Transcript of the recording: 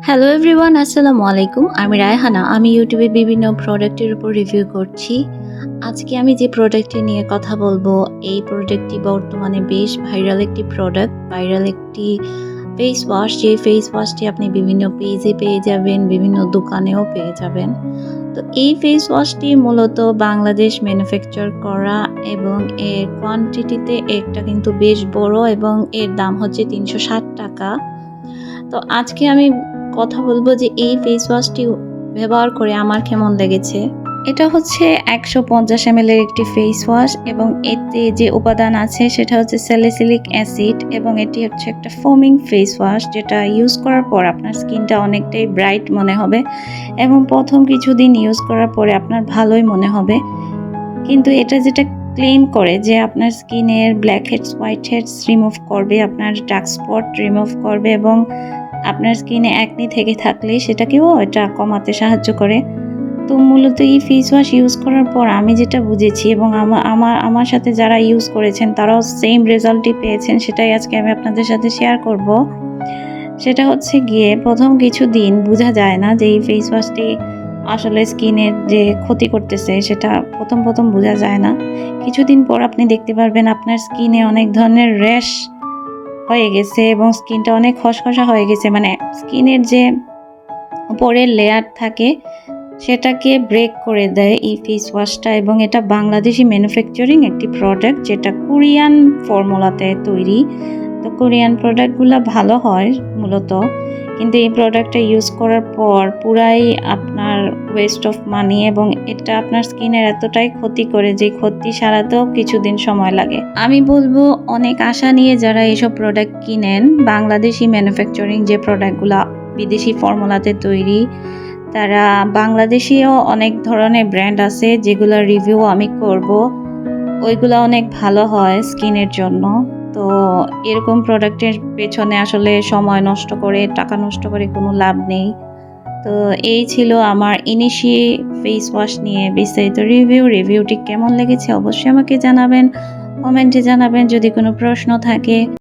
Hello everyone, আসসালামু আলাইকুম। আমি রায়হানা। আমি ইউটিউবে বিভিন্ন প্রোডাক্টের উপর রিভিউ করছি। আজকে আমি যে প্রোডাক্টটি নিয়ে কথা বলবো, এই প্রোডাক্টটি বর্তমানে বেশ ভাইরাল একটি প্রোডাক্ট, ভাইরাল একটি ফেস ওয়াশ। যে ফেস ওয়াশটি আপনি বিভিন্ন পেজে পেয়ে যাবেন, বিভিন্ন দোকানেও পেয়ে যাবেন। তো এই ফেস ওয়াশটি মূলত বাংলাদেশ ম্যানুফ্যাকচার করা এবং এর কোয়ান্টিটিতে একটা কিন্তু বেশ বড় এবং এর দাম হচ্ছে ৩৬০ টাকা। তো আজকে আমি কথা বলবো যে এই ফেস ওয়াশটি ব্যবহার করে আমার কেমন লেগেছে। এটা হচ্ছে ১৫০ ml এর একটি ফেস ওয়াশ এবং এতে যে উপাদান আছে সেটা হচ্ছে স্যালিসিলিক অ্যাসিড এবং এটি হচ্ছে একটা ফোমিং ফেস ওয়াশ, যেটা ইউজ করার পর আপনার স্কিনটা অনেকটাই ব্রাইট মনে হবে এবং প্রথম কিছুদিন ইউজ করার পরে আপনার ভালোই মনে হবে। কিন্তু এটা যেটা ক্লেম করে যে আপনার স্কিনের blackheads, whiteheads remove করবে, আপনার ডার্ক স্পট রিমুভ করবে এবং আপনার স্কিনে অ্যাকনি থেকে থাকলে সেটাকেও এটা কমাতে সাহায্য করে। তো মূলত এই ফেস ওয়াশ ইউজ করার পর আমি যেটা বুঝেছি এবং আমার সাথে যারা ইউজ করেছেন তারাও সেম রেজাল্টই পেয়েছেন, সেটাই আজকে আমি আপনাদের সাথে শেয়ার করব। সেটা হচ্ছে গিয়ে প্রথম কিছুদিন বোঝা যায় না যে এই ফেস ওয়াশটি আসলে স্কিনের যে ক্ষতি করতেছে সেটা প্রথম বোঝা যায় না। কিছুদিন পর আপনি দেখতে পারবেন আপনার স্কিনে অনেক ধরনের র্যাশ হয়ে গেছে এবং স্কিনটা অনেক খসখসা হয়ে গেছে, মানে স্কিনের যে উপরের লেয়ার থাকে সেটাকে ব্রেক করে দেয় এই ফেস ওয়াশটা। এবং এটা বাংলাদেশি ম্যানুফ্যাকচারিং একটি প্রোডাক্ট, যেটা কোরিয়ান ফর্মুলাতে তৈরি। তো কোরিয়ান প্রোডাক্টগুলো ভালো হয় মূলত, কিন্তু এই প্রোডাক্টটা ইউজ করার পর পুরাই আপনার ওয়েস্ট অফ মানি এবং এটা আপনার স্কিনের এতটাই ক্ষতি করে যে ক্ষতি সারাতেও কিছুদিন সময় লাগে। আমি বলবো অনেক আশা নিয়ে যারা এইসব প্রোডাক্ট কিনেন, বাংলাদেশি ম্যানুফ্যাকচারিং যে প্রোডাক্টগুলো বিদেশি ফর্মুলাতে তৈরি, তারা বাংলাদেশিও অনেক ধরনের ব্র্যান্ড আছে যেগুলোর রিভিউ আমি করব, ওইগুলো অনেক ভালো হয় স্কিনের জন্য। তো এরকম প্রোডাক্টের পেছনে আসলে সময় নষ্ট করে, টাকা নষ্ট করে কোনো লাভ নেই। তো এই ছিল আমার ইনিশি ফেস ওয়াশ নিয়ে বিস্তারিত রিভিউটি কেমন লেগেছে অবশ্যই আমাকে জানাবেন, কমেন্টে জানাবেন। যদি কোনো প্রশ্ন থাকে